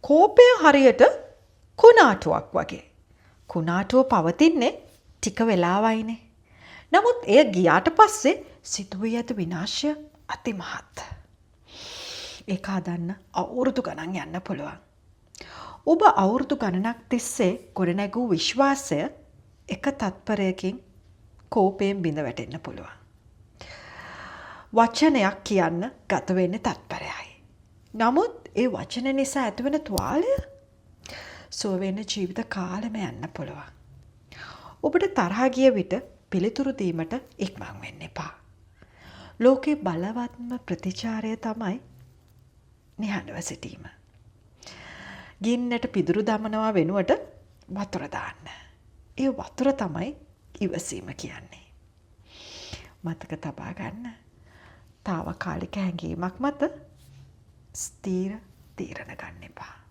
කෝපය හරියට කුණාටුවක් වගේ. කුණාටුව පවතින්නේ ටික වෙලාවයිනේ. නමුත් එය ගියාට පස්සේ සිදුවී ඇති විනාශය අතිමහත්. ඒක හදන්න අවුරුදු ගණන් යන්න පුළුවන්. ඔබ අවුරුදු ගණනක් තිස්සේ ගොඩනැගූ විශ්වාසය එක තත්පරයකින් කෝපයෙන් බිඳ වැටෙන්න පුළුවන්. වචනයක් කියන්න ගත වෙන්නේ තත්පරයයි. නමුත් ඒ වචන නිසා ඇතිවන තුවාලය සුව වෙන ජීවිත කාලෙම යන්න පුළුවන්. ඔබට තරහ ගිය විට පිළිතුරු දීමට ඉක්මන් වෙන්න එපා. ලෝකේ බලවත්ම ප්‍රතිචාරය තමයි නිහඬව සිටීම. ගින්නට පිදුරු දමනවා වෙනුවට වතුර දාන්න. ඒ වතුර තමයි ඉවසීම කියන්නේ. මතක තබා ගන්න. తాවකාලික හැඟීමක් මත ස්ථීර තීරණ ගන්න එපා.